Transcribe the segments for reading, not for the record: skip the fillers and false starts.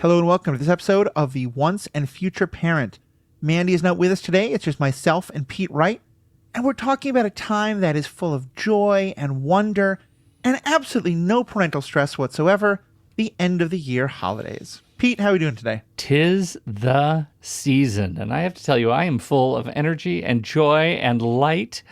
Hello and welcome to this episode of The Once and Future Parent. Mandy is not with us today. It's just myself and Pete Wright. And we're talking about a time that is full of joy and wonder and absolutely no parental stress whatsoever, the end of the year holidays. Pete, how are we doing today? 'Tis the season. And I have to tell you, I am full of energy and joy and light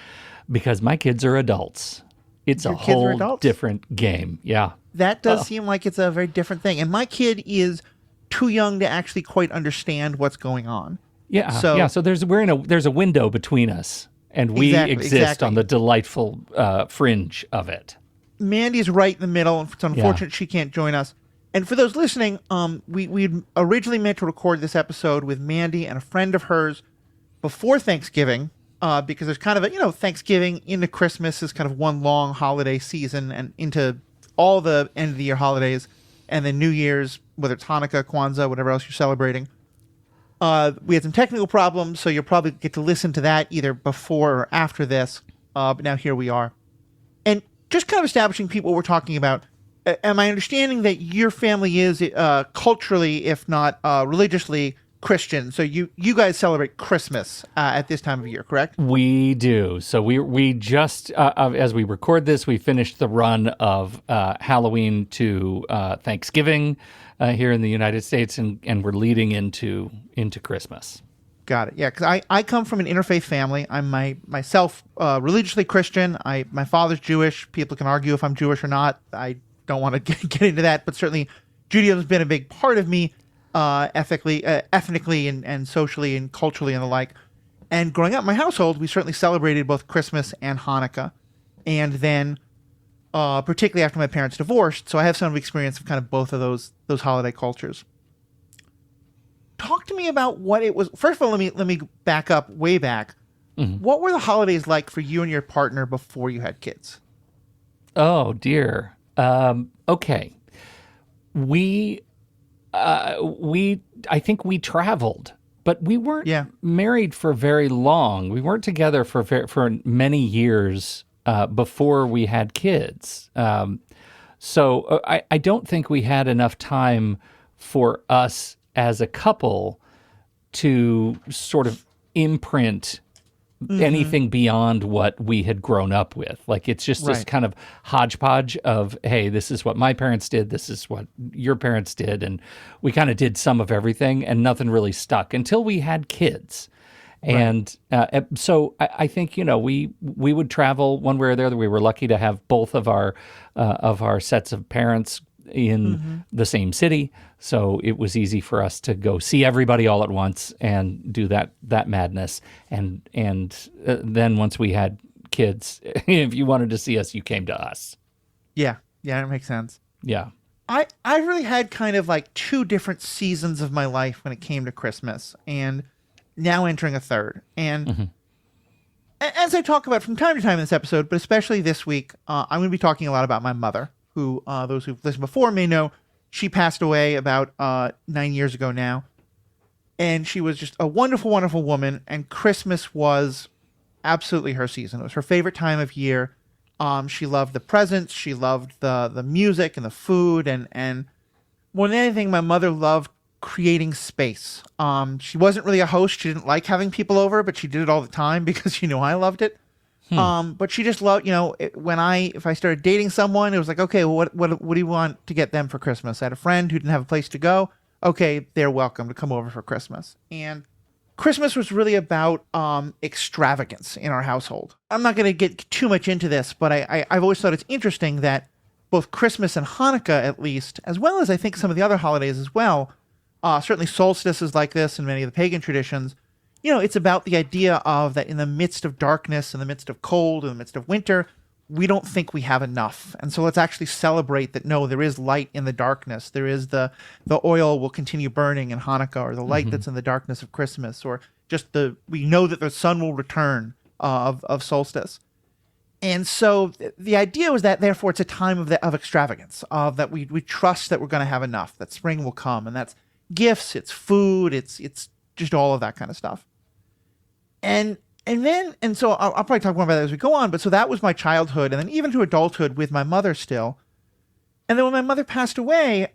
because my kids are adults. It's Your a kids are whole adults? different game. Yeah. That does seem like it's a very different thing. And my kid is too young to actually quite understand what's going on. Yeah. So- So there's a window between us, and we exist Exactly. on the delightful fringe of it. Mandy's right in the middle. It's unfortunate she can't join us. And for those listening, we originally meant to record this episode with Mandy and a friend of hers before Thanksgiving, because there's kind of a, Thanksgiving into Christmas is kind of one long holiday season and into all the end of the year holidays, and then New Year's, whether it's Hanukkah, Kwanzaa, whatever else you're celebrating. We had some technical problems, so you'll probably get to listen to that either before or after this. But now here we are. And just kind of establishing people we're talking about. Am I understanding that your family is culturally, if not religiously, Christian? So you guys celebrate Christmas at this time of year, correct? We do. So we just, as we record this, we finished the run of Halloween to Thanksgiving here in the United States, and we're leading into Christmas. Got it. Yeah, because I come from an interfaith family. I'm myself religiously Christian. My father's Jewish. People can argue if I'm Jewish or not. I don't want to get into that, but certainly Judaism has been a big part of me, ethnically and socially and culturally and the like. And growing up in my household, we certainly celebrated both Christmas and Hanukkah. And then, particularly after my parents divorced, so I have some experience of kind of both of those holiday cultures. Talk to me about what it was. First of all, let me back up way back. Mm-hmm. What were the holidays like for you and your partner before you had kids? Oh dear. Okay. We I think we traveled, but we weren't married for very long. We weren't together for many years before we had kids. So I don't think we had enough time for us as a couple to sort of imprint anything beyond what we had grown up with. Like, it's just this kind of hodgepodge of, hey, this is what my parents did, this is what your parents did, and we kind of did some of everything, and nothing really stuck until we had kids. And so I think, we would travel one way or the other. We were lucky to have both of our sets of parents in the same city, so it was easy for us to go see everybody all at once and do that madness. And then once we had kids, if you wanted to see us, you came to us. Yeah, that makes sense. Yeah. I really had kind of like two different seasons of my life when it came to Christmas, and now entering a third. And as I talk about from time to time in this episode, but especially this week, I'm going to be talking a lot about my mother, who those who've listened before may know. She passed away about 9 years ago now. And she was just a wonderful, wonderful woman. And Christmas was absolutely her season. It was her favorite time of year. She loved the presents. She loved the music and the food. And more than anything, my mother loved creating space. She wasn't really a host. She didn't like having people over, but she did it all the time because she knew I loved it. But she just loved, if I started dating someone, it was like, okay, well, what do you want to get them for Christmas? I had a friend who didn't have a place to go. Okay, they're welcome to come over for Christmas. And Christmas was really about extravagance in our household. I'm not going to get too much into this, but I've always thought it's interesting that both Christmas and Hanukkah, at least, as well as I think some of the other holidays as well, certainly solstice is like this in many of the pagan traditions. It's about the idea of that in the midst of darkness, in the midst of cold, in the midst of winter, we don't think we have enough. And so let's actually celebrate that, no, there is light in the darkness. There is the oil will continue burning in Hanukkah, or the light that's in the darkness of Christmas, or just we know that the sun will return of solstice. And so the idea was that, therefore, it's a time of extravagance, of that we trust that we're going to have enough, that spring will come, and that's gifts, it's food, it's just all of that kind of stuff. And so I'll probably talk more about that as we go on, but so that was my childhood, and then even to adulthood with my mother still. And then when my mother passed away,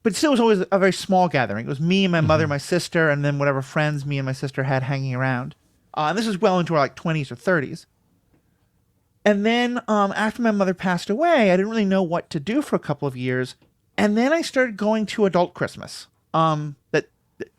but still, it was always a very small gathering. It was me, my mother, my sister, and then whatever friends me and my sister had hanging around. And this was well into our like 20s or 30s. And then after my mother passed away, I didn't really know what to do for a couple of years. And then I started going to adult Christmas. That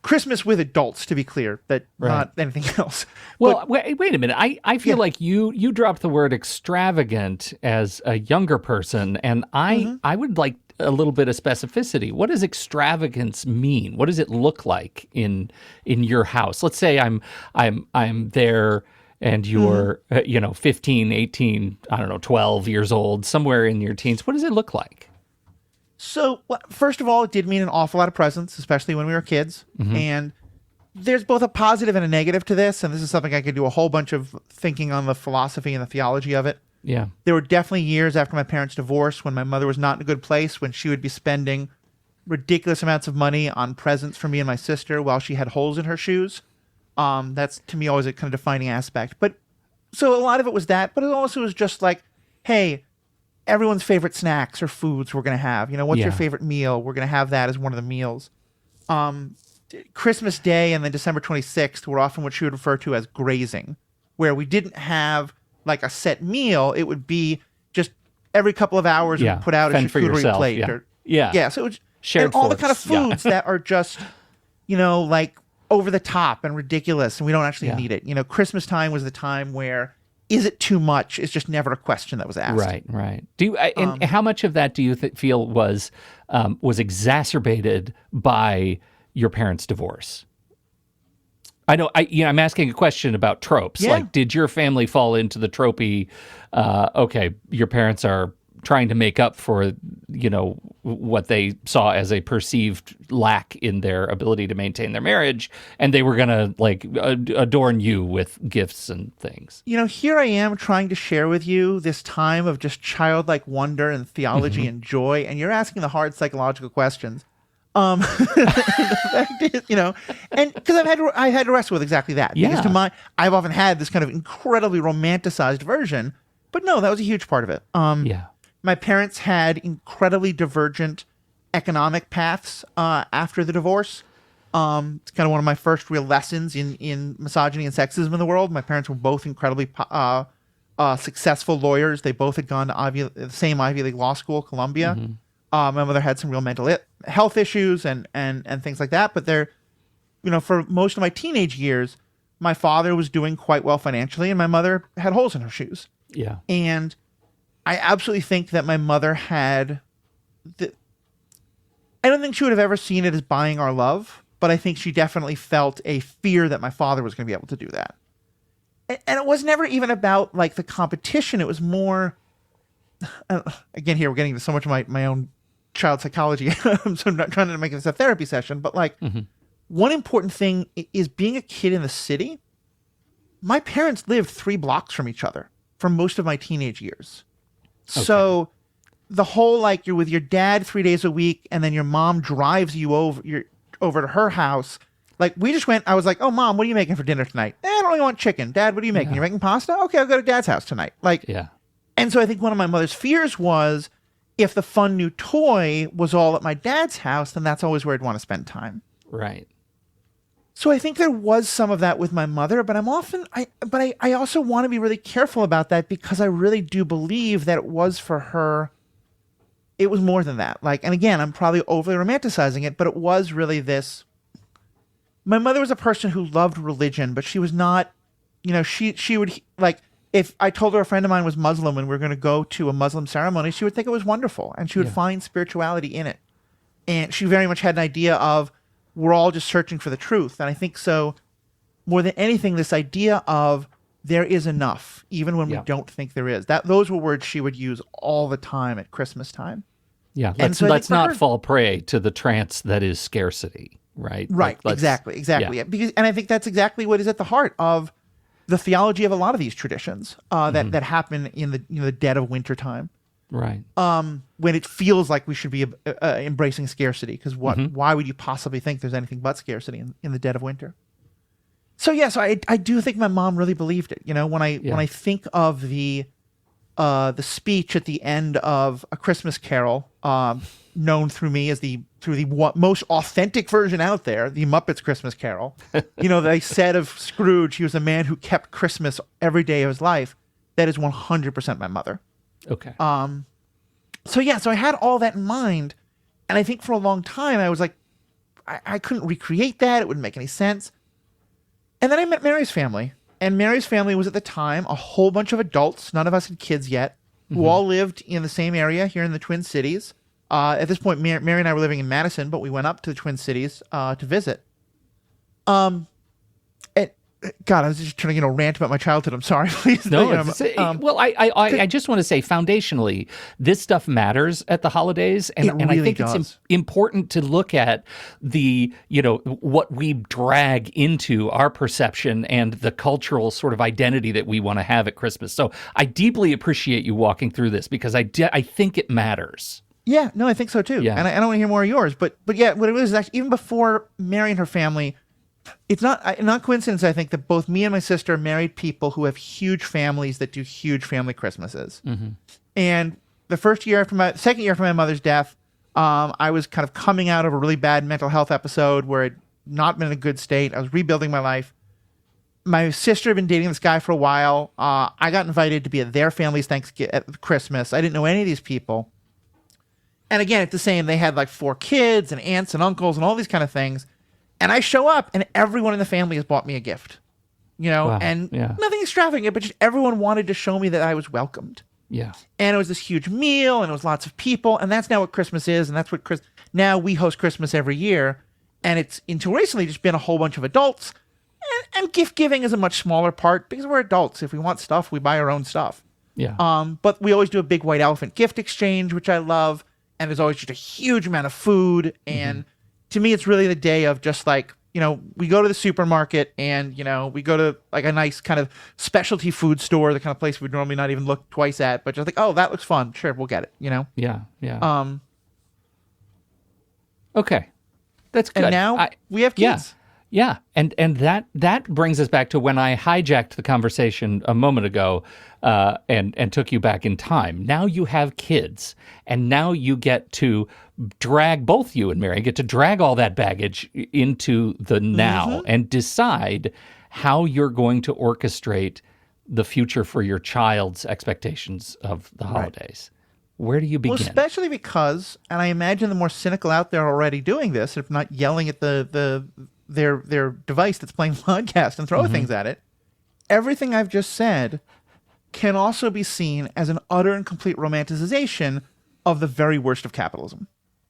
Christmas with adults, to be clear, that not anything else. Well, wait a minute. I feel like you dropped the word extravagant as a younger person, and I would like a little bit of specificity. What does extravagance mean? What does it look like in your house? Let's say I'm there and you're 15, 18, I don't know, 12 years old, somewhere in your teens. What does it look like? So, first of all, it did mean an awful lot of presents, especially when we were kids. And there's both a positive and a negative to this. And this is something I could do a whole bunch of thinking on the philosophy and the theology of it. Yeah. There were definitely years after my parents' divorce when my mother was not in a good place, when she would be spending ridiculous amounts of money on presents for me and my sister while she had holes in her shoes. That's, to me, always a kind of defining aspect. But so a lot of it was that, but it also was just like, hey, everyone's favorite snacks or foods we're going to have. What's your favorite meal? We're going to have that as one of the meals. Christmas Day and then December 26th were often what she would refer to as grazing, where we didn't have like a set meal. It would be just every couple of hours we'd put out a charcuterie plate. So it was shared all the kind of foods that are just, like over the top and ridiculous, and we don't actually need it. Christmas time was the time where is it too much? It's just never a question that was asked. Right. Do you, and how much of that do you feel was exacerbated by your parents' divorce? I know. I'm asking a question about tropes. Yeah. Like, did your family fall into the tropey? Okay, your parents are trying to make up for what they saw as a perceived lack in their ability to maintain their marriage, and they were gonna adorn you with gifts and things. Here I am trying to share with you this time of just childlike wonder and theology and joy, and you're asking the hard psychological questions. The fact is, and because I've had to wrestle with exactly that. Because I've often had this kind of incredibly romanticized version, but no, that was a huge part of it. My parents had incredibly divergent economic paths after the divorce. It's kind of one of my first real lessons in misogyny and sexism in the world. My parents were both incredibly successful lawyers. They both had gone to the same Ivy League law school, Columbia. My mother had some real mental health issues and things like that. But for most of my teenage years, my father was doing quite well financially, and my mother had holes in her shoes. Yeah. And I absolutely think that my mother had I don't think she would have ever seen it as buying our love, but I think she definitely felt a fear that my father was going to be able to do that. And it was never even about like the competition. It was more, again, here we're getting into so much of my own child psychology. So I'm not trying to make this a therapy session, but like one important thing is being a kid in the city. My parents lived 3 blocks from each other for most of my teenage years. Okay. So the whole like you're with your dad 3 days a week and then your mom drives you over to her house. Like we just went, I was like, oh mom, what are you making for dinner tonight? I don't really want chicken. Dad, what are you making? You're making pasta? Okay, I'll go to dad's house tonight. And so I think one of my mother's fears was if the fun new toy was all at my dad's house, then that's always where I'd want to spend time. Right. So I think there was some of that with my mother, but I also want to be really careful about that because I really do believe that it was for her. It was more than that. And again, I'm probably overly romanticizing it, but it was really this. My mother was a person who loved religion, but she was not, she would like, if I told her a friend of mine was Muslim and we were going to go to a Muslim ceremony, she would think it was wonderful and she would find spirituality in it. And she very much had an idea of, we're all just searching for the truth. And I think so, more than anything, this idea of there is enough, even when we don't think there is. Those were words she would use all the time at Christmas time. Yeah, let's not fall prey to the trance that is scarcity, right? Right, exactly. Yeah. And I think that's exactly what is at the heart of the theology of a lot of these traditions that happen in the dead of winter time. Right. When it feels like we should be embracing scarcity, because why would you possibly think there's anything but scarcity in the dead of winter? So I do think my mom really believed it. When I think of the speech at the end of A Christmas Carol, known through me as the through the most authentic version out there, the Muppets Christmas Carol. They said of Scrooge, he was a man who kept Christmas every day of his life. That is 100% my mother. Okay. So I had all that in mind. And I think for a long time, I was like, I couldn't recreate that. It wouldn't make any sense. And then I met Mary's family. And Mary's family was at the time a whole bunch of adults. None of us had kids yet, who all lived in the same area here in the Twin Cities. At this point, Mary and I were living in Madison, but we went up to the Twin Cities to visit. God, I was just trying to rant about my childhood. I'm sorry, please. No, I just want to say, foundationally, this stuff matters at the holidays, and I think it's important to look at the what we drag into our perception and the cultural sort of identity that we want to have at Christmas. So I deeply appreciate you walking through this because I think it matters. Yeah, no, I think so too. Yeah. And I don't want to hear more of yours, but yeah, what it was actually, even before Mary and her family, it's not coincidence, I think, that both me and my sister married people who have huge families that do huge family Christmases. Mm-hmm. And the second year after my mother's death, I was kind of coming out of a really bad mental health episode where I'd not been in a good state. I was rebuilding my life. My sister had been dating this guy for a while. I got invited to be at their family's Thanksgiving at Christmas. I didn't know any of these people. And again, it's the same. They had like 4 kids and aunts and uncles and all these kind of things. And I show up and everyone in the family has bought me a gift, wow. And nothing extravagant, but just everyone wanted to show me that I was welcomed. Yeah. And it was this huge meal and it was lots of people. And that's now what Christmas is. And that's what now we host Christmas every year. And it's until recently just been a whole bunch of adults. And gift giving is a much smaller part because we're adults. If we want stuff, we buy our own stuff. Yeah. But we always do a big white elephant gift exchange, which I love. And there's always just a huge amount of food. And to me, it's really the day of just like, we go to the supermarket and, we go to like a nice kind of specialty food store, the kind of place we'd normally not even look twice at, but just like, oh, that looks fun. Sure, we'll get it, Yeah, yeah. Okay. That's good. And now we have kids. Yeah, and that brings us back to when I hijacked the conversation a moment ago and took you back in time. Now you have kids, and now you get to both you and Mary get to drag all that baggage into the now and decide how you're going to orchestrate the future for your child's expectations of the holidays. Where do you begin? Well, especially because, and I imagine the more cynical out there already doing this, if not yelling at their device that's playing podcast and throw things at it, everything I've just said can also be seen as an utter and complete romanticization of the very worst of capitalism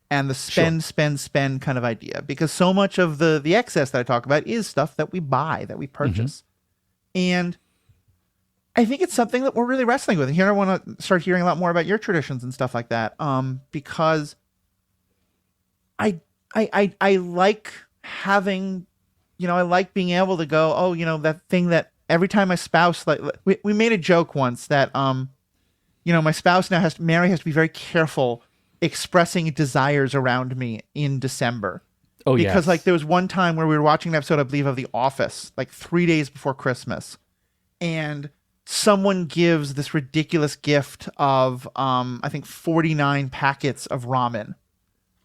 and the spend kind of idea. Because so much of the excess that I talk about is stuff that we buy, that we purchase. And I think it's something that we're really wrestling with. And here I want to start hearing a lot more about your traditions and stuff like that. Because I like having, I like being able to go, that thing that every time my spouse, like we made a joke once that, my spouse now Mary has to be very careful expressing desires around me in December. Oh, because like there was one time where we were watching an episode, I believe, of The Office, like 3 days before Christmas. And someone gives this ridiculous gift of, I think 49 packets of ramen.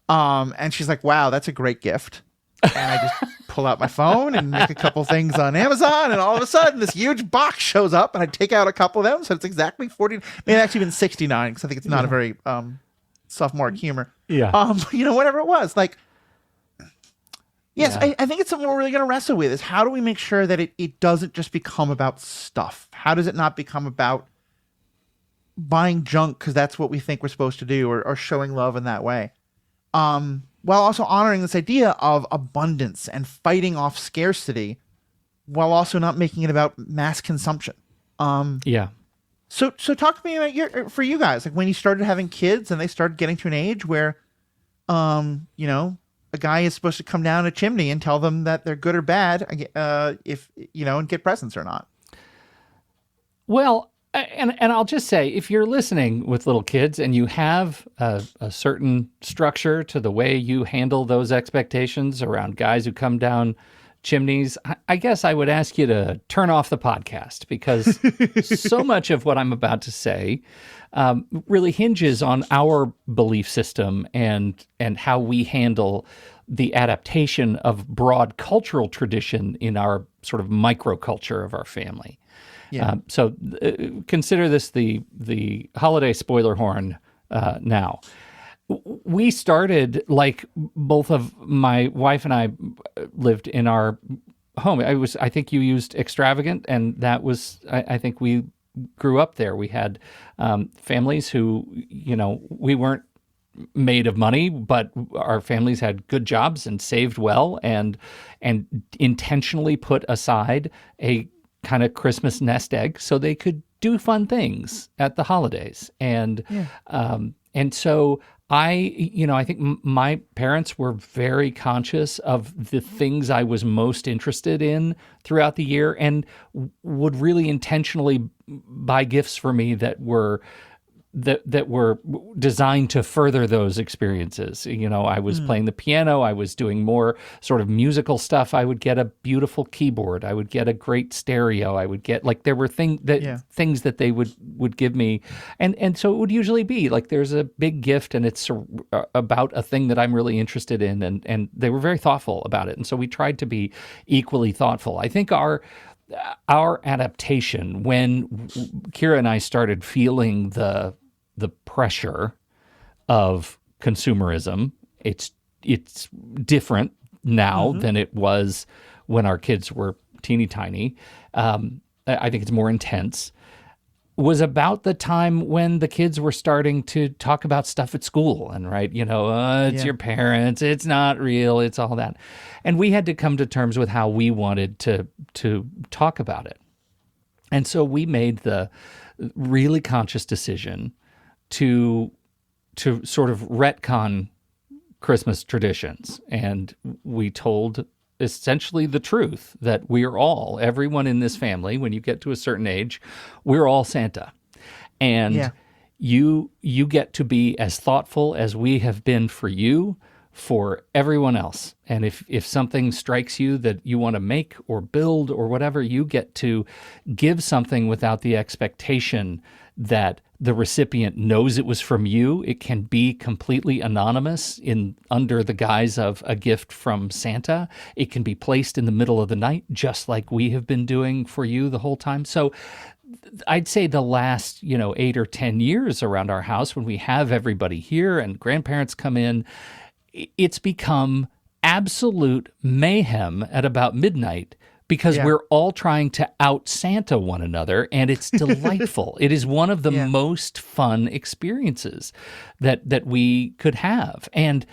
And she's like, wow, that's a great gift. And I just pull out my phone and make a couple things on Amazon, and all of a sudden this huge box shows up, and I take out a couple of them, so it's exactly 40. Maybe actually been 69 because I think it's not a very sophomoric humor. Yeah. Whatever it was, like. Yes, I think it's something we're really going to wrestle with. Is how do we make sure that it doesn't just become about stuff? How does it not become about buying junk because that's what we think we're supposed to do, or showing love in that way? While also honoring this idea of abundance and fighting off scarcity, while also not making it about mass consumption. So talk to me about for you guys, like when you started having kids and they started getting to an age where, a guy is supposed to come down a chimney and tell them that they're good or bad, if and get presents or not. Well, and I'll just say, if you're listening with little kids and you have a certain structure to the way you handle those expectations around guys who come down chimneys, I guess I would ask you to turn off the podcast, because so much of what I'm about to say really hinges on our belief system and how we handle the adaptation of broad cultural tradition in our sort of microculture of our family. Yeah. So consider this the holiday spoiler horn now. We started, like, both of my wife and I lived in our home. I think you used extravagant, and that was, I think we grew up there. We had families who, we weren't made of money, but our families had good jobs and saved well, and intentionally put aside a kind of Christmas nest egg so they could do fun things at the holidays. And so I think my parents were very conscious of the things I was most interested in throughout the year, and would really intentionally buy gifts for me that were designed to further those experiences. I was playing the piano, I was doing more sort of musical stuff. I would get a beautiful keyboard, I would get a great stereo, I would get, like, there were things that they would give me, and so it would usually be like, there's a big gift and it's about a thing that I'm really interested in, and they were very thoughtful about it, and so we tried to be equally thoughtful. I think our adaptation, when Kira and I started feeling the pressure of consumerism, it's different now than it was when our kids were teeny tiny. I think it's more intense. Was about the time when the kids were starting to talk about stuff at school, and it's your parents, it's not real, it's all that. And we had to come to terms with how we wanted to talk about it. And so we made the really conscious decision to sort of retcon Christmas traditions. And we told essentially the truth that everyone in this family, when you get to a certain age, we're all Santa. And you get to be as thoughtful as we have been for you, for everyone else. And if something strikes you that you want to make or build or whatever, you get to give something without the expectation that the recipient knows it was from you. It can be completely anonymous under the guise of a gift from Santa. It can be placed in the middle of the night, just like we have been doing for you the whole time. So I'd say the last, 8 or 10 years around our house, when we have everybody here and grandparents come in, it's become absolute mayhem at about midnight, because we're all trying to out Santa one another, and it's delightful. It is one of the most fun experiences that we could have. And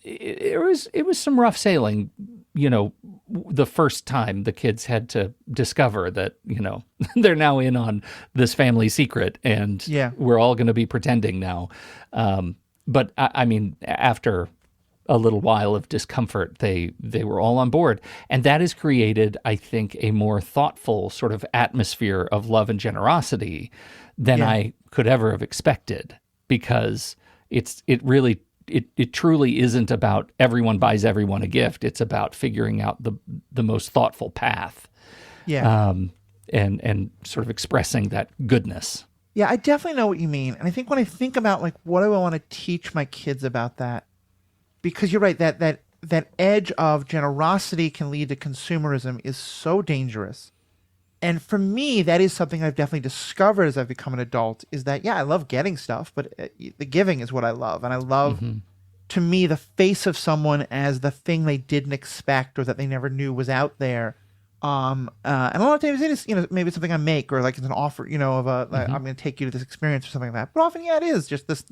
it was some rough sailing, the first time the kids had to discover that, they're now in on this family secret, and we're all going to be pretending now. But I mean, after a little while of discomfort, they were all on board. And that has created, I think, a more thoughtful sort of atmosphere of love and generosity than I could ever have expected, because it truly isn't about everyone buys everyone a gift. It's about figuring out the most thoughtful path. And sort of expressing that goodness. Yeah, I definitely know what you mean. And I think when I think about, like, what do I want to teach my kids about that? Because you're right, that edge of generosity can lead to consumerism is so dangerous. And for me, that is something I've definitely discovered as I've become an adult, is that, I love getting stuff, but the giving is what I love. And I love, to me, the face of someone as the thing they didn't expect or that they never knew was out there. And a lot of times it is, maybe it's something I make, or like it's an offer, of like, I'm going to take you to this experience or something like that. But often, it is just this,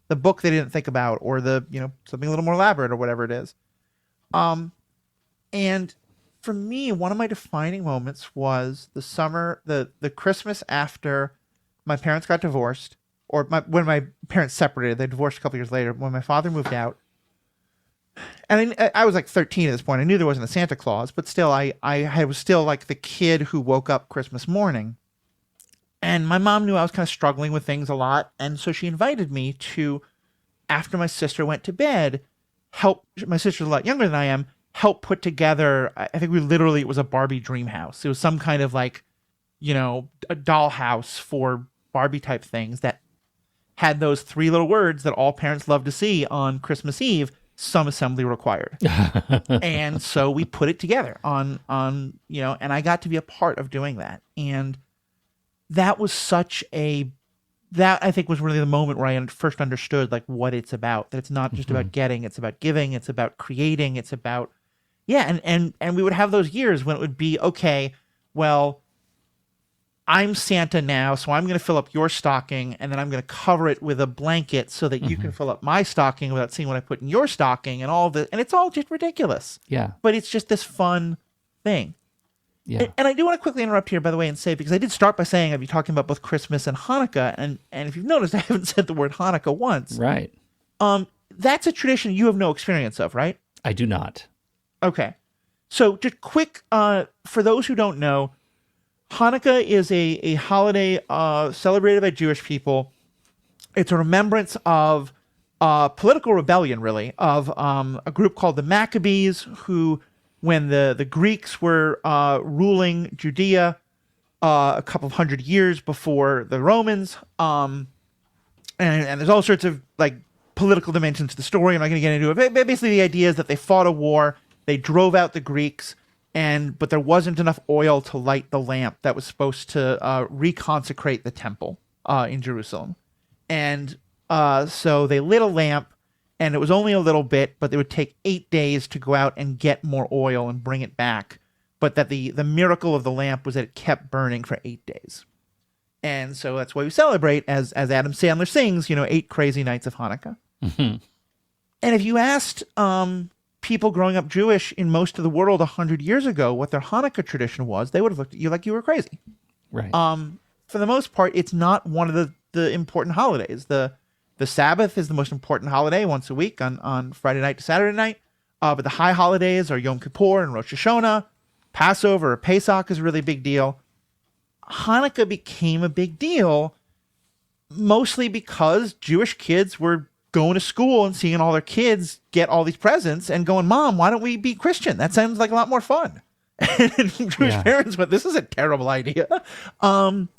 the book they didn't think about, or the, something a little more elaborate or whatever it is. And for me, one of my defining moments was the summer, the Christmas after my parents got divorced, or when my parents separated. They divorced a couple years later, when my father moved out. And I was like 13 at this point. I knew there wasn't a Santa Claus, but still, I was still like the kid who woke up Christmas morning. And my mom knew I was kind of struggling with things a lot. And so she invited me to, after my sister went to bed, help. My sister's a lot younger than I am, helped put together, I think it was a Barbie dream house. It was some kind of like, a dollhouse for Barbie type things that had those 3 little words that all parents love to see on Christmas Eve: some assembly required. And so we put it together on, and I got to be a part of doing that. And that was that I think was really the moment where I first understood like what it's about, that it's not just about getting, it's about giving, it's about creating, it's about, and we would have those years when it would be, okay, well, I'm Santa now, so I'm going to fill up your stocking, and then I'm going to cover it with a blanket so that you can fill up my stocking without seeing what I put in your stocking, and all of it. And it's all just ridiculous. Yeah. But it's just this fun thing. Yeah. And I do want to quickly interrupt here, by the way, and say, because I did start by saying I'd be talking about both Christmas and Hanukkah, and if you've noticed, I haven't said the word Hanukkah once. Right. That's a tradition you have no experience of, right? I do not. Okay. So just quick, for those who don't know, Hanukkah is a holiday celebrated by Jewish people. It's a remembrance of political rebellion, really, of a group called the Maccabees, who, when the Greeks were ruling Judea a couple of hundred years before the Romans, and there's all sorts of like political dimensions to the story. I'm not going to get into it. But basically, the idea is that they fought a war, they drove out the Greeks, but there wasn't enough oil to light the lamp that was supposed to reconsecrate the temple in Jerusalem. And so they lit a lamp, and it was only a little bit, but it would take 8 days to go out and get more oil and bring it back. But that the miracle of the lamp was that it kept burning for 8 days. And so that's why we celebrate, as Adam Sandler sings, 8 crazy nights of Hanukkah. Mm-hmm. And if you asked people growing up Jewish in most of the world 100 years ago what their Hanukkah tradition was, they would have looked at you like you were crazy. Right. For the most part, it's not one of the important holidays. The Sabbath is the most important holiday once a week on Friday night to Saturday night. But the high holidays are Yom Kippur and Rosh Hashanah. Passover or Pesach is a really big deal. Hanukkah became a big deal mostly because Jewish kids were going to school and seeing all their kids get all these presents and going, Mom, why don't we be Christian? That sounds like a lot more fun. And Jewish parents went, this is a terrible idea. And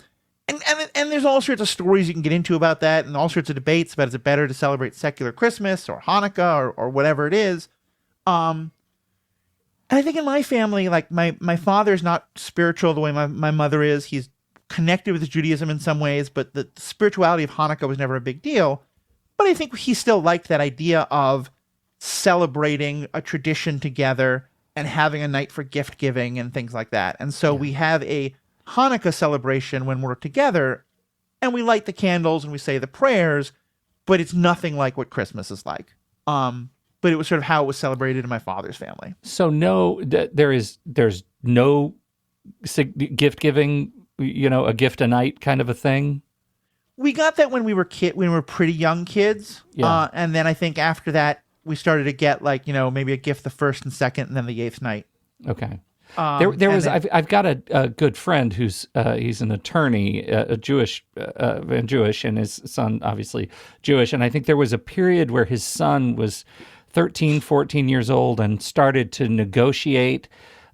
there's all sorts of stories you can get into about that, and all sorts of debates about, is it better to celebrate secular Christmas or Hanukkah or whatever it is. And I think in my family, like my father's not spiritual the way my mother is. He's connected with Judaism in some ways, but the spirituality of Hanukkah was never a big deal. But I think he still liked that idea of celebrating a tradition together and having a night for gift giving and things like that. And so we have a Hanukkah celebration when we're together, and we light the candles and we say the prayers, but it's nothing like what Christmas is like. But it was sort of how it was celebrated in my father's family. So there's no gift giving, a gift a night kind of a thing. We got that when we were pretty young kids. Yeah. And then I think after that, we started to get like, maybe a gift the first and second and then the 8th night. Okay. I've got a good friend who's he's an attorney, Jewish, and his son obviously Jewish. And I think there was a period where his son was 13, 14 years old and started to negotiate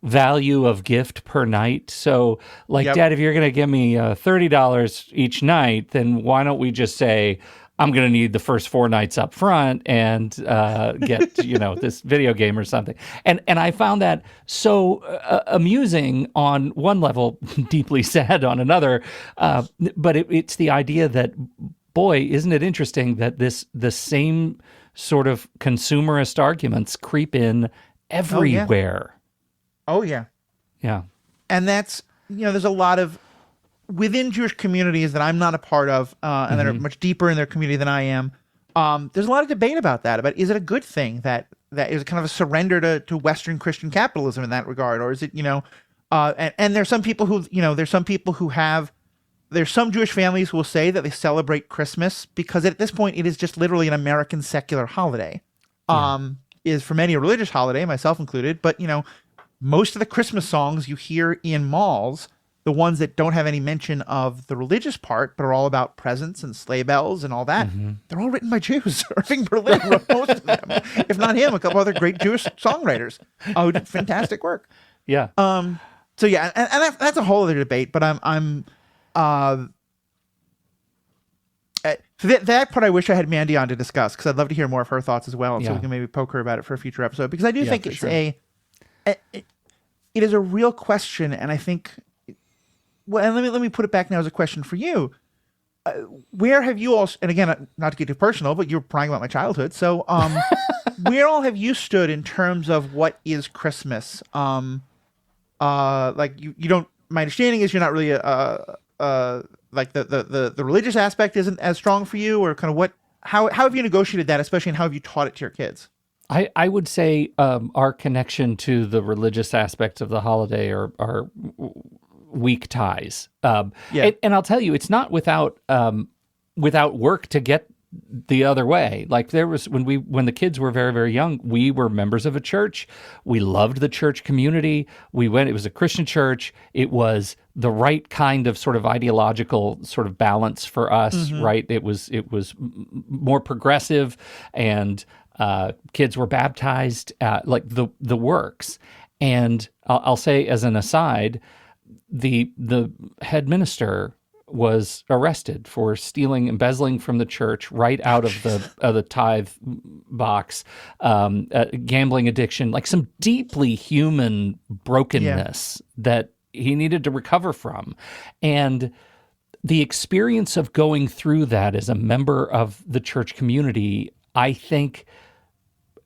value of gift per night. So like, Dad, if you're going to give me $30 each night, then why don't we just say, I'm going to need the first 4 nights up front and get, this video game or something. And I found that so amusing on one level, deeply sad on another. But it's the idea that, boy, isn't it interesting that the same sort of consumerist arguments creep in everywhere. Oh, yeah. Yeah. And that's, there's a lot of, within Jewish communities that I'm not a part of, and that are much deeper in their community than I am, there's a lot of debate about that, about is it a good thing that is kind of a surrender to Western Christian capitalism in that regard, or is it, and there's some people who, there's some Jewish families who will say that they celebrate Christmas because at this point it is just literally an American secular holiday, is for many a religious holiday, myself included, but, most of the Christmas songs you hear in malls, the ones that don't have any mention of the religious part, but are all about presents and sleigh bells and all that, they're all written by Jews. Irving Berlin wrote most of them. If not him, a couple other great Jewish songwriters who did fantastic work. Yeah. So yeah, and that's a whole other debate. But so that part I wish I had Mandy on to discuss, because I'd love to hear more of her thoughts as well, and so we can maybe poke her about it for a future episode, because I do think it's it is a real question, and I think. Well, and let me put it back now as a question for you. Where have you all, and again, not to get too personal, but you're prying about my childhood. So, where all have you stood in terms of what is Christmas? Like you don't. My understanding is you're not really like the religious aspect isn't as strong for you, or kind of what? How have you negotiated that, especially, and how have you taught it to your kids? I would say our connection to the religious aspects of the holiday are weak ties. And I'll tell you, it's not without work to get the other way. Like there was when the kids were very, very young, we were members of a church. We loved the church community. It was a Christian church. It was the right kind of sort of ideological sort of balance for us, right? It was more progressive, and kids were baptized, like the works. And I'll say as an aside, the head minister was arrested for embezzling from the church right out of the tithe box, gambling addiction, like some deeply human brokenness that he needed to recover from. And the experience of going through that as a member of the church community, I think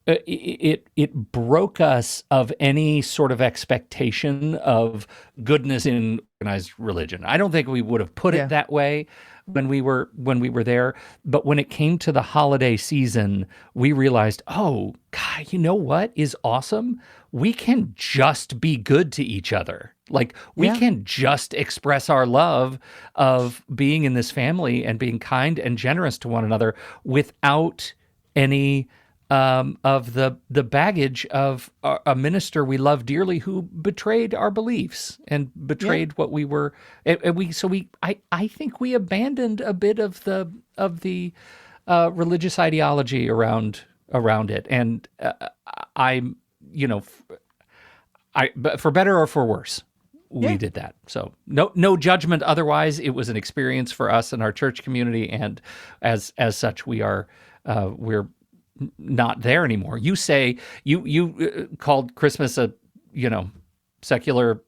it broke us of any sort of expectation of goodness in organized religion. I don't think we would have put it that way when we were there. But when it came to the holiday season, we realized, oh God, you know what is awesome? We can just be good to each other. Like we can just express our love of being in this family and being kind and generous to one another without any of the baggage of a minister we love dearly who betrayed our beliefs and betrayed what we were. I think we abandoned a bit of the religious ideology around it, and but for better or for worse, we did that. So no judgment otherwise. It was an experience for us and our church community, and as such, we're not there anymore. You say you called Christmas a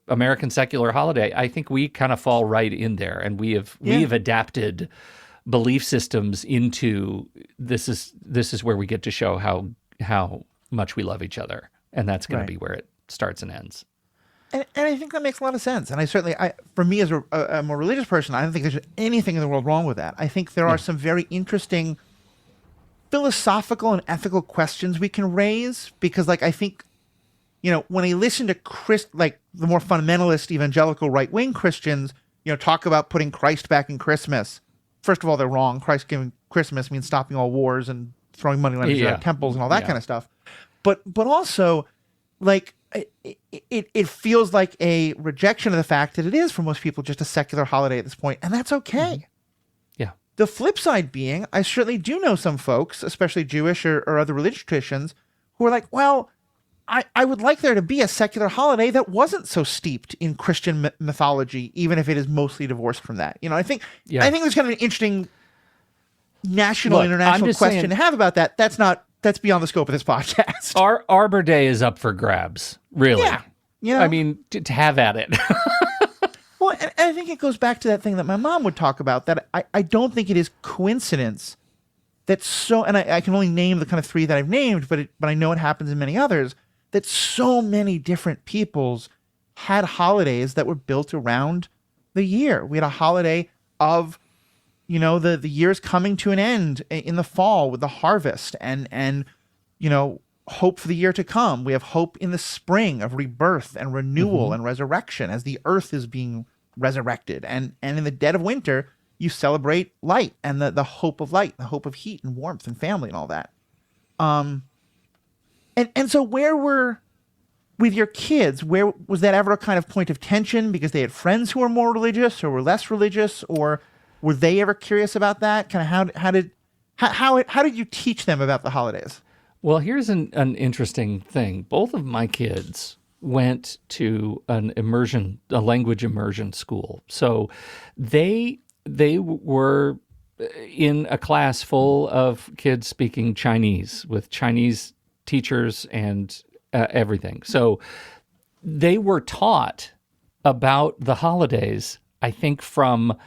American secular holiday. I think we kind of fall right in there, and we have adapted belief systems into this is where we get to show how much we love each other, and that's going to be where it starts and ends. And I think that makes a lot of sense. And for me as a more religious person, I don't think there's anything in the world wrong with that. I think there are some very interesting philosophical and ethical questions we can raise, because I think, when I listen to the more fundamentalist evangelical right-wing Christians, talk about putting Christ back in Christmas. First of all, they're wrong. Christ giving Christmas means stopping all wars and throwing money at temples and all that kind of stuff. But also, it feels like a rejection of the fact that it is for most people just a secular holiday at this point, and that's okay. The flip side being, I certainly do know some folks, especially Jewish or other religious traditions, who are like, well, I would like there to be a secular holiday that wasn't so steeped in Christian mythology, even if it is mostly divorced from that. I think there's kind of an interesting international question to have about that. That's beyond the scope of this podcast. Our Arbor Day is up for grabs, really. Yeah. I mean, to have at it. Well, and I think it goes back to that thing that my mom would talk about, that I don't think it is coincidence that and I can only name the kind of three that I've named, but I know it happens in many others, that so many different peoples had holidays that were built around the year. We had a holiday of, the year's coming to an end in the fall with the harvest and hope for the year to come. We have hope in the spring of rebirth and renewal and resurrection as the earth is being resurrected. And in the dead of winter, you celebrate light and the hope of light, the hope of heat and warmth and family and all that. And so where with your kids, where was that ever a kind of point of tension because they had friends who were more religious or were less religious, or were they ever curious about that? Kind of how did you teach them about the holidays? Well, here's an interesting thing. Both of my kids went to a language immersion school. So they were in a class full of kids speaking Chinese with Chinese teachers and everything. So they were taught about the holidays, I think, from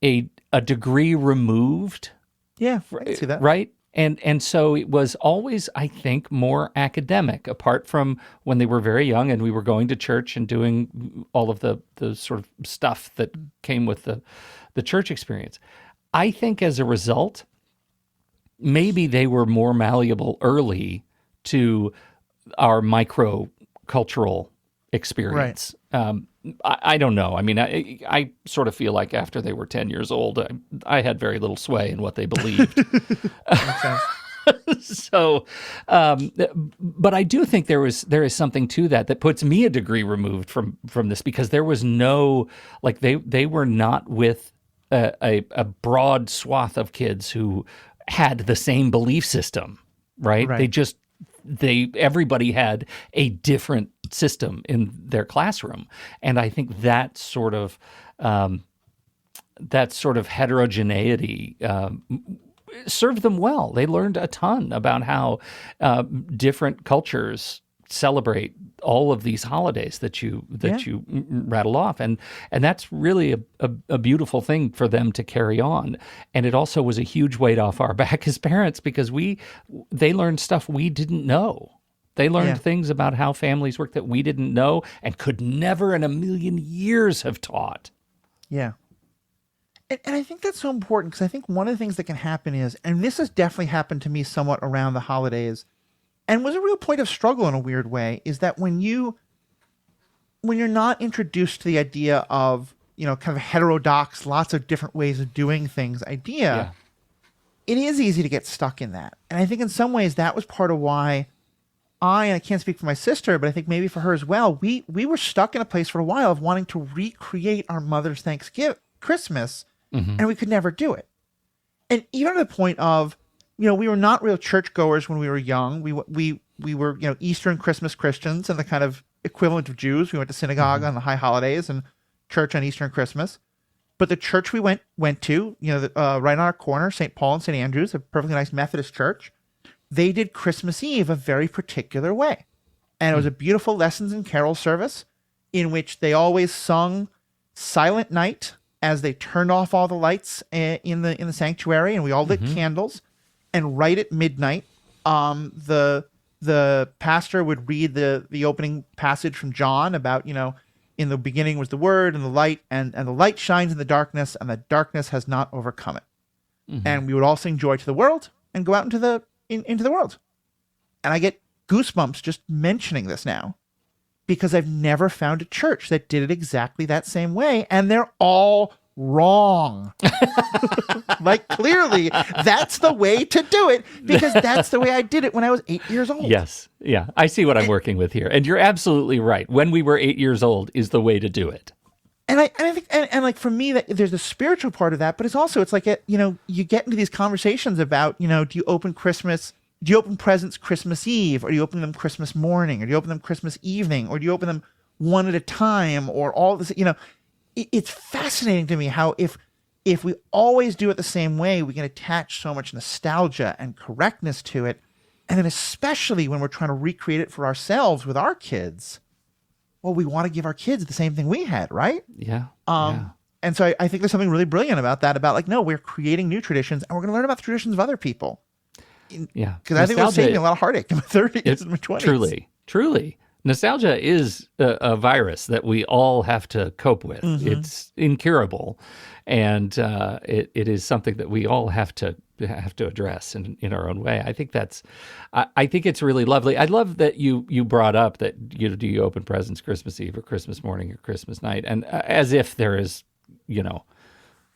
a degree removed. Yeah, I can see that. Right? And so it was always, I think, more academic, apart from when they were very young and we were going to church and doing all of the sort of stuff that came with the church experience. I think as a result, maybe they were more malleable early to our micro-cultural experience. Right. I don't know. I mean, I sort of feel like after they were 10 years old, I had very little sway in what they believed. Makes sense. So, but I do think there is something to that puts me a degree removed from this, because there was no, like, they were not with a broad swath of kids who had the same belief system, right? Everybody had a different system in their classroom, and I think that sort of heterogeneity served them well. They learned a ton about how different cultures celebrate all of these holidays that you rattle off, and that's really a beautiful thing for them to carry on. And it also was a huge weight off our back as parents, because they learned stuff we didn't know. They learned things about how families work that we didn't know and could never in a million years have taught. Yeah. And I think that's so important, because I think one of the things that can happen is, and this has definitely happened to me somewhat around the holidays, and was a real point of struggle in a weird way, is that when you're not introduced to the idea of, kind of heterodox, lots of different ways of doing things idea, it is easy to get stuck in that. And I think in some ways that was part of why and I can't speak for my sister, but I think maybe for her as well, we were stuck in a place for a while of wanting to recreate our mother's Christmas, and we could never do it. And even to the point of, we were not real churchgoers when we were young. We were, Eastern Christmas Christians and the kind of equivalent of Jews. We went to synagogue on the high holidays and church on Eastern Christmas. But the church we went to, right on our corner, St. Paul and St. Andrews, a perfectly nice Methodist church, they did Christmas Eve a very particular way. And it was a beautiful lessons and carol service in which they always sung Silent Night as they turned off all the lights in the sanctuary, and we all lit candles. And right at midnight, the pastor would read the opening passage from John about, in the beginning was the Word and the light, and the light shines in the darkness, and the darkness has not overcome it. And we would all sing Joy to the World and go out into the world. And I get goosebumps just mentioning this now, because I've never found a church that did it exactly that same way, and they're all wrong. Like, clearly that's the way to do it, because that's the way I did it when I was 8 years old. Yes. Yeah. I see what I'm working with here. And you're absolutely right. When we were 8 years old is the way to do it. And I think, and like, for me, that there's a spiritual part of that, but it's like, you get into these conversations about, do you open presents Christmas Eve, or do you open them Christmas morning, or do you open them Christmas evening, or do you open them one at a time, or all this, it's fascinating to me how if we always do it the same way, we can attach so much nostalgia and correctness to it. And then especially when we're trying to recreate it for ourselves with our kids, well, we want to give our kids the same thing we had, right? Yeah. And so I think there's something really brilliant about that, about like, no, we're creating new traditions, and we're going to learn about the traditions of other people. Yeah. Because I think it'll save me a lot of heartache in my 30s and my 20s. Truly. Nostalgia is a virus that we all have to cope with. It's incurable, and it is something that we all have to address in our own way. I think I think it's really lovely. I love that you brought up that do you open presents Christmas Eve or Christmas morning or Christmas night, and as if there is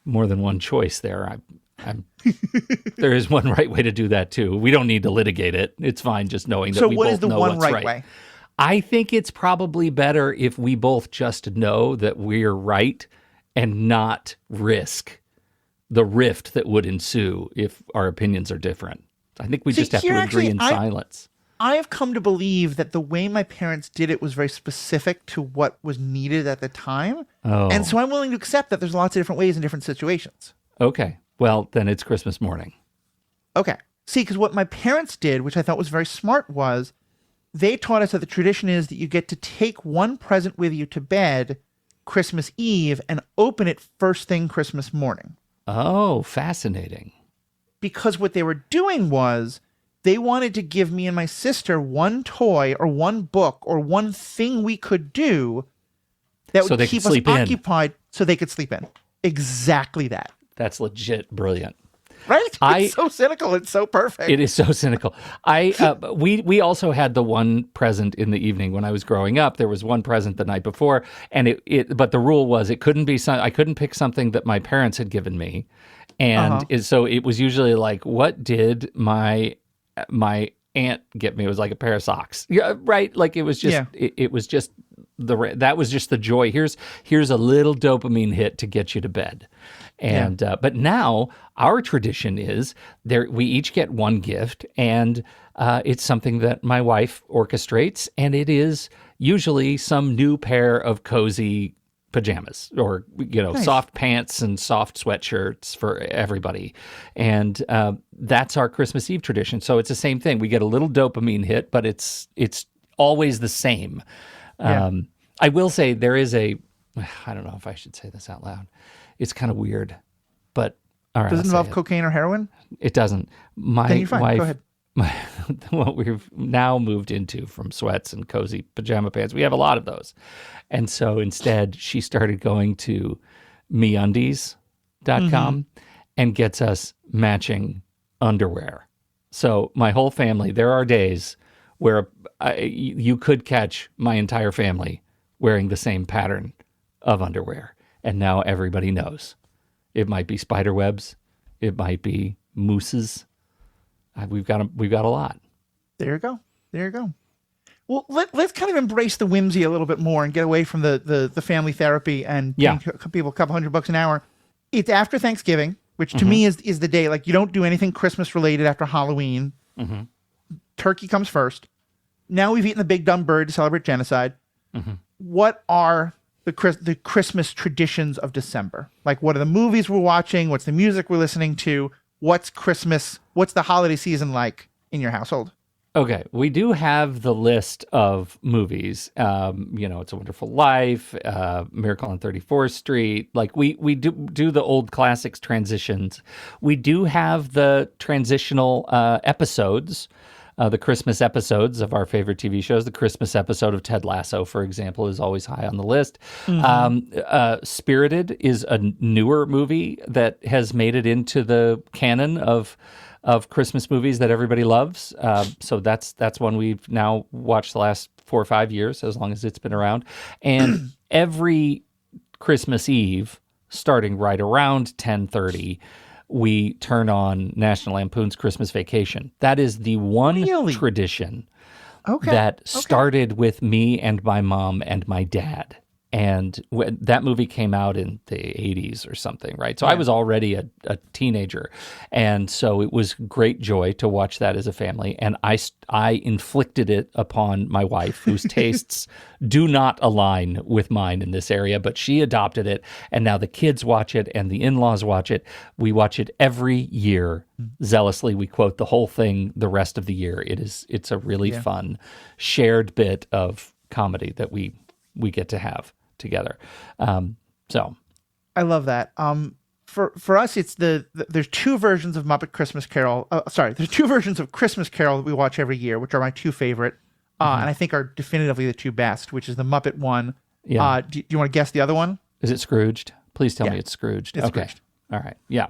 more than one choice there. There is one right way to do that too. We don't need to litigate it. It's fine just knowing that we both know what's right. Way? I think it's probably better if we both just know that we're right and not risk the rift that would ensue if our opinions are different. I think we just have to agree in silence. I have come to believe that the way my parents did it was very specific to what was needed at the time. Oh. And so I'm willing to accept that there's lots of different ways in different situations. Okay. Well, then it's Christmas morning. Okay. See, because what my parents did, which I thought was very smart, was they taught us that the tradition is that you get to take one present with you to bed Christmas Eve and open it first thing Christmas morning. Oh, fascinating. Because what they were doing was they wanted to give me and my sister one toy or one book or one thing we could do that would keep us occupied so they could sleep in. Exactly that. That's legit brilliant. Right? It's so cynical. It's so perfect. It is so cynical. We also had the one present in the evening when I was growing up. There was one present the night before, and but the rule was it couldn't be I couldn't pick something that my parents had given me, and so it was usually like, what did my aunt get me? It was like a pair of socks. Yeah, right. Like it was just it was just that was just the joy. Here's a little dopamine hit to get you to bed. And but now our tradition is we each get one gift, and it's something that my wife orchestrates, and it is usually some new pair of cozy pajamas or nice. Soft pants and soft sweatshirts for everybody. And that's our Christmas Eve tradition. So it's the same thing. We get a little dopamine hit, but it's always the same. I will say there is I don't know if I should say this out loud. It's kind of weird, but all right. Does it involve cocaine or heroin? It doesn't. Then you're fine. Go ahead. What we've now moved into from sweats and cozy pajama pants, we have a lot of those. And so instead, she started going to MeUndies.com and gets us matching underwear. So my whole family, there are days where you could catch my entire family wearing the same pattern of underwear. And now everybody knows. It might be spider webs. It might be mooses. We've got a lot. There you go. Well, let's kind of embrace the whimsy a little bit more and get away from the family therapy and paying people a couple $100 an hour. It's after Thanksgiving, which to me is the day. Like, you don't do anything Christmas related after Halloween. Turkey comes first. Now we've eaten the big dumb bird to celebrate genocide. What are the Christmas traditions of December? Like, what are the movies we're watching? What's the music we're listening to? What's the holiday season like in your household? Okay, we do have the list of movies. It's a Wonderful Life, Miracle on 34th Street. Like we do the old classics transitions. We do have the transitional episodes. The Christmas episodes of our favorite TV shows. The Christmas episode of Ted Lasso, for example, is always high on the list. Spirited is a newer movie that has made it into the canon of Christmas movies that everybody loves. So that's one we've now watched the last 4 or 5 years, as long as it's been around. And every Christmas Eve, starting right around 10:30, we turn on National Lampoon's Christmas Vacation. That is the one tradition that started with me and my mom and my dad. And that movie came out in the 80s or something, right? So I was already a teenager. And so it was great joy to watch that as a family. And I inflicted it upon my wife, whose tastes do not align with mine in this area, but she adopted it. And now the kids watch it and the in-laws watch it. We watch it every year zealously. We quote the whole thing the rest of the year. It's a really fun shared bit of comedy that we get to have together. So I love that. For us, it's there's two versions of Muppet Christmas Carol. There's two versions of Christmas Carol that we watch every year, which are my two favorite, and I think are definitively the two best, which is the Muppet one. Yeah. Do you want to guess the other one? Is it Scrooged? Please tell me it's Scrooged. It's Scrooged. All right. Yeah.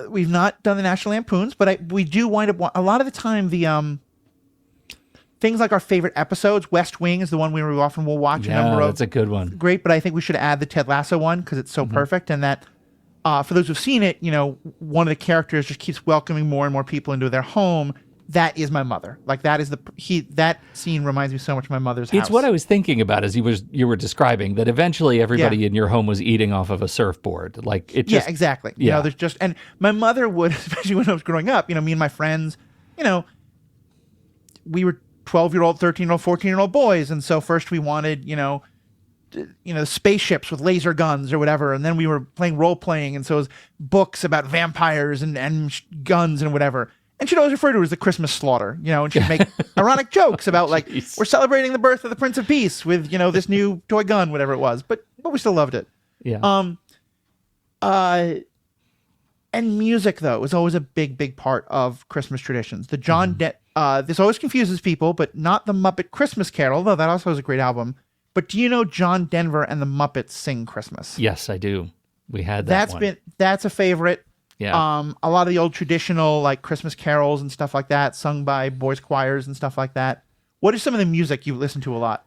We've not done the National Lampoons, but we do wind up a lot of the time things like our favorite episodes. West Wing is the one we often will watch a number of. That's a good one. Great, but I think we should add the Ted Lasso one because it's so perfect. And that, for those who've seen it, one of the characters just keeps welcoming more and more people into their home. that is my mother. Like that is that scene reminds me so much of my mother's house. It's what I was thinking about as you were describing, that eventually everybody in your home was eating off of a surfboard. Like it just, yeah, exactly. Yeah. There's just, and my mother would, especially when I was growing up, me and my friends, we were 12-year-old, 13-year-old, 14-year-old boys. And so first we wanted, spaceships with laser guns or whatever. And then we were playing role playing. And so it was books about vampires and guns and whatever. And she'd always refer to it as the Christmas slaughter, and she'd make ironic jokes about like, we're celebrating the birth of the Prince of Peace with, this new toy gun, whatever it was. But we still loved it. Yeah. And music, though, was always a big, big part of Christmas traditions. The this always confuses people, but not the Muppet Christmas Carol, although that also is a great album. But do you know John Denver and the Muppets Sing Christmas? Yes, I do. We had that one. That's a favorite. Yeah. A lot of the old traditional like Christmas carols and stuff like that, sung by boys' choirs and stuff like that. What is some of the music you listen to a lot?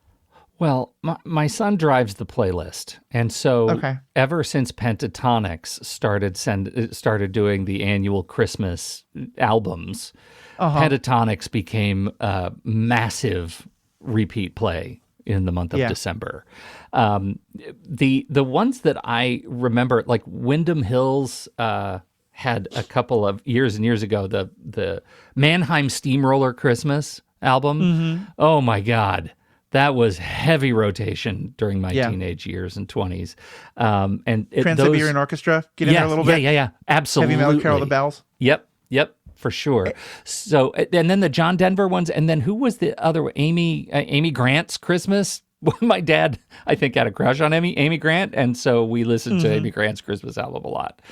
Well, my son drives the playlist, and so ever since Pentatonics started doing the annual Christmas albums, Pentatonics became a massive repeat play in the month of December. The ones that I remember, like Windham Hills, had a couple of years and years ago, the Mannheim Steamroller Christmas album. Mm-hmm. Oh my God. That was heavy rotation during my teenage years and 20s. Trans-Siberian Orchestra, get in there a little bit? Yeah, absolutely. Heavy Metal Carol of the Bells? Yep, for sure. So, and then the John Denver ones, and then who was the other, Amy Grant's Christmas? My dad, I think, had a crush on Amy Grant, and so we listened to Amy Grant's Christmas album a lot.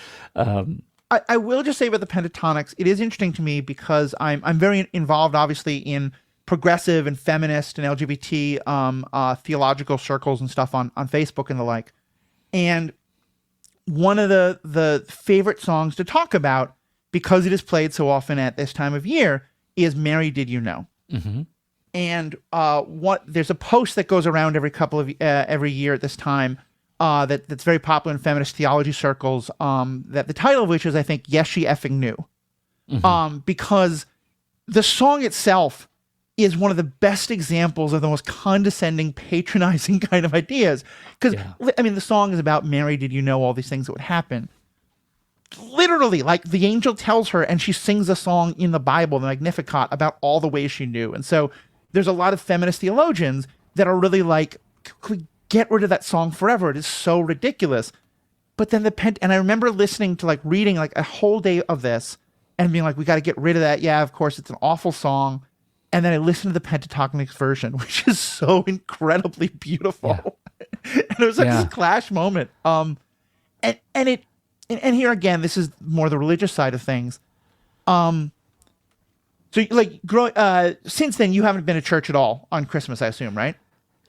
I will just say about the Pentatonics, it is interesting to me because I'm very involved, obviously, in progressive and feminist and LGBT theological circles and stuff on Facebook and the like. And one of the favorite songs to talk about, because it is played so often at this time of year, is Mary Did You Know? Mm-hmm. And there's a post that goes around every year at this time that's very popular in feminist theology circles, that the title of which is, I think, Yes, She Effing Knew. Mm-hmm. Because the song itself is one of the best examples of the most condescending, patronizing kind of ideas. Because, the song is about Mary, did you know all these things that would happen? Literally, like the angel tells her, and she sings a song in the Bible, the Magnificat, about all the ways she knew. And so there's a lot of feminist theologians that are really like, could we get rid of that song forever? It is so ridiculous. But then and I remember listening to reading a whole day of this and being like, we got to get rid of that. Yeah, of course, it's an awful song. And then I listened to the Pentatonics version, which is so incredibly beautiful. Yeah. And it was this clash moment. And here again, this is more the religious side of things. So since then, you haven't been to church at all on Christmas, I assume, right?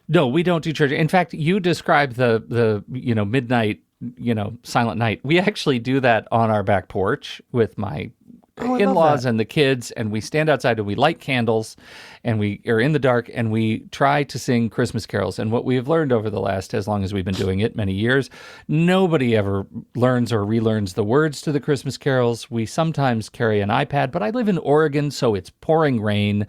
No, we don't do church. In fact, you described the midnight, silent night. We actually do that on our back porch with my in-laws and the kids, and we stand outside and we light candles and we are in the dark and we try to sing Christmas carols. And what we have learned over the last, as long as we've been doing it, many years, nobody ever learns or relearns the words to the Christmas carols. We sometimes carry an iPad, but I live in Oregon, so it's pouring rain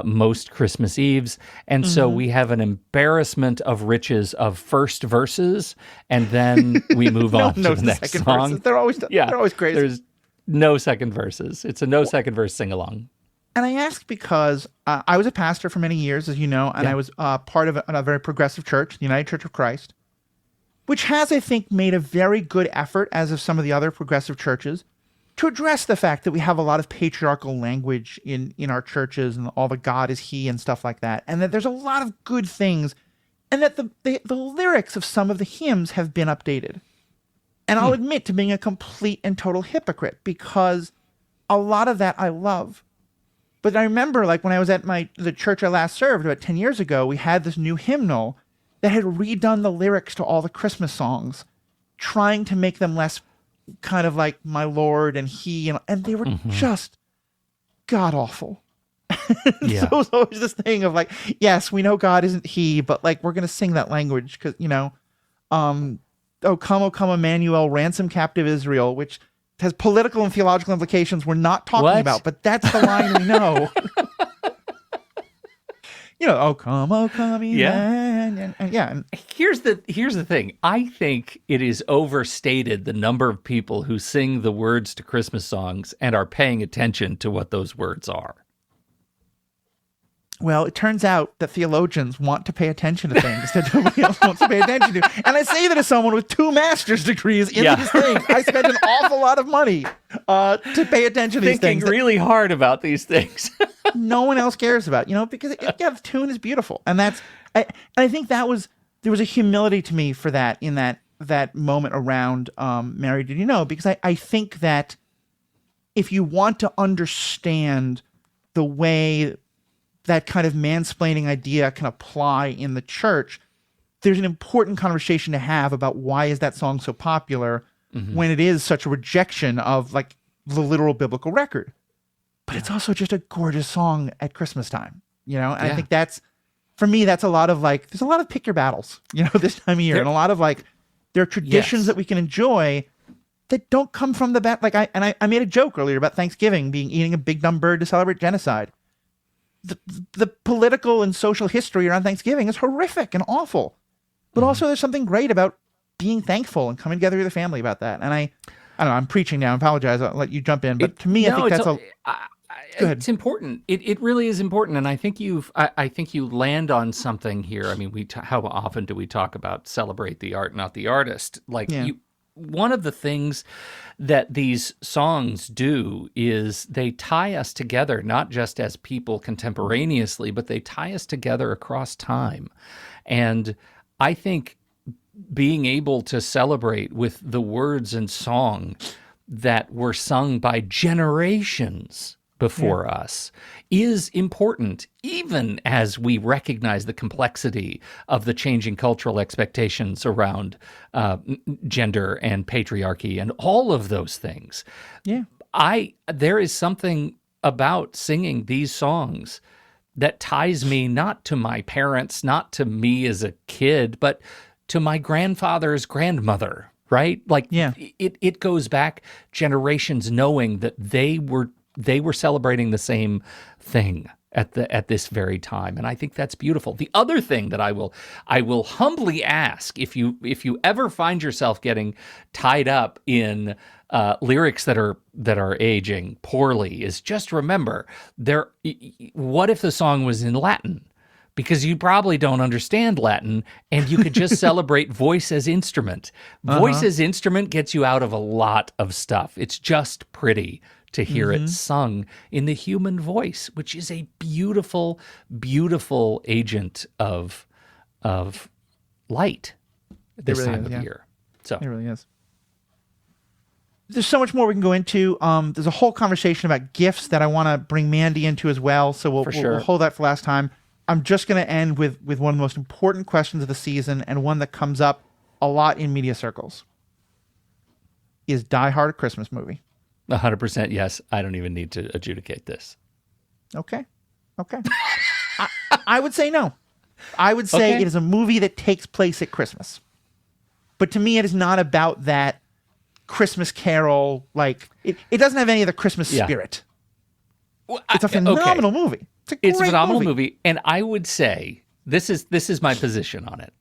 most Christmas Eves. And so we have an embarrassment of riches of first verses, and then we move on to the next song. Verses. They're always crazy. There's no second verses. It's a no second verse sing-along. And I ask because I was a pastor for many years, as you know, and I was part of a very progressive church, the United Church of Christ, which has, I think, made a very good effort, as of some of the other progressive churches, to address the fact that we have a lot of patriarchal language in our churches and all the God is he and stuff like that, and that there's a lot of good things, and that the lyrics of some of the hymns have been updated. And I'll admit to being a complete and total hypocrite, because a lot of that I love. But I remember, when I was at the church I last served about 10 years ago, we had this new hymnal that had redone the lyrics to all the Christmas songs, trying to make them less kind of like my Lord and he, and they were just god-awful. So it was always this thing of yes, we know God isn't he, but we're going to sing that language because, oh, come, Emmanuel, ransom captive Israel, which has political and theological implications we're not talking about, but that's the line we know. Oh come, Emmanuel. And here's the thing. I think it is overstated the number of people who sing the words to Christmas songs and are paying attention to what those words are. Well, it turns out that theologians want to pay attention to things that nobody else wants to pay attention to. And I say that as someone with 2 master's degrees in these things. I spent an awful lot of money to pay attention to these things. Thinking really hard about these things. No one else cares about, because the tune is beautiful. And I think there was a humility to me for that in that moment around Mary, Did You Know? Because I think that if you want to understand the way that kind of mansplaining idea can apply in the church, there's an important conversation to have about why is that song so popular when it is such a rejection of like the literal biblical record. But it's also just a gorgeous song at Christmas time, And I think for me, that's a lot of like, there's a lot of pick your battles, this time of year. And a lot of like, there are traditions that we can enjoy that don't come from the back. Like I made a joke earlier about Thanksgiving eating a big dumb bird to celebrate genocide. The political and social history around Thanksgiving is horrific and awful, but also there's something great about being thankful and coming together with the family about that. And I don't know, I'm preaching now. I apologize. I'll let you jump in. But to me, I think that's it's important. It really is important. And I think I think you land on something here. I mean, how often do we talk about celebrate the art, not the artist? One of the things that these songs do is they tie us together, not just as people contemporaneously, but they tie us together across time. And I think being able to celebrate with the words and song that were sung by generations before us is important, even as we recognize the complexity of the changing cultural expectations around gender and patriarchy and all of those things. Yeah. There is something about singing these songs that ties me not to my parents, not to me as a kid, but to my grandfather's grandmother, right? Like it goes back generations knowing that they were celebrating the same thing at this very time, and I think that's beautiful. The other thing that I will humbly ask, if you ever find yourself getting tied up in lyrics that are aging poorly, is just remember what if the song was in Latin? Because you probably don't understand Latin, and you could just celebrate voice as instrument. Voice as instrument gets you out of a lot of stuff. It's just pretty to hear it sung in the human voice, which is a beautiful, beautiful agent of light this really time of year. So it really is. There's so much more we can go into. There's a whole conversation about gifts that I want to bring Mandy into as well. So we'll hold that for last time. I'm just going to end with one of the most important questions of the season, and one that comes up a lot in media circles. Is Die Hard a Christmas movie? 100% yes. I don't even need to adjudicate this. Okay. I would say no. I would say it is a movie that takes place at Christmas. But to me, it is not about that Christmas Carol. Like it doesn't have any of the Christmas spirit. Well, it's a phenomenal movie. It's a phenomenal movie. And I would say, this is my position on it.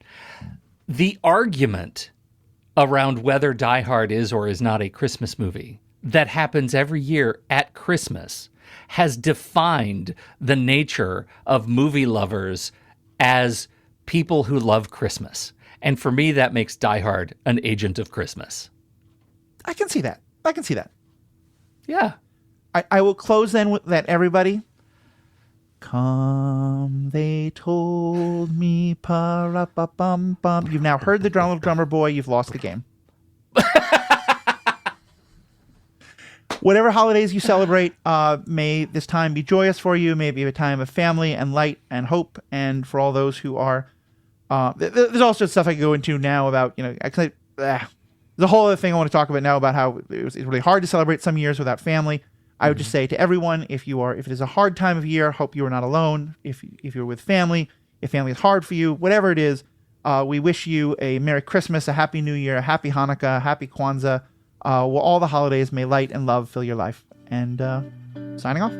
The argument around whether Die Hard is or is not a Christmas movie that happens every year at Christmas has defined the nature of movie lovers as people who love Christmas. And for me, that makes Die Hard an agent of Christmas. I can see that. Yeah. I will close then with that, everybody. Come, they told me, pa-ra-pa-bum-bum. You've now heard the drum of Drummer Boy. You've lost the game. Whatever holidays you celebrate, may this time be joyous for you. May it be a time of family and light and hope. And for all those who are, there's also stuff I can go into now about, actually, there's a whole other thing I want to talk about now about how it's really hard to celebrate some years without family. I would just say to everyone, if it is a hard time of year, hope you are not alone. If you're with family, if family is hard for you, whatever it is, we wish you a Merry Christmas, a Happy New Year, a Happy Hanukkah, a Happy Kwanzaa, Well, all the holidays, may light and love fill your life. And signing off.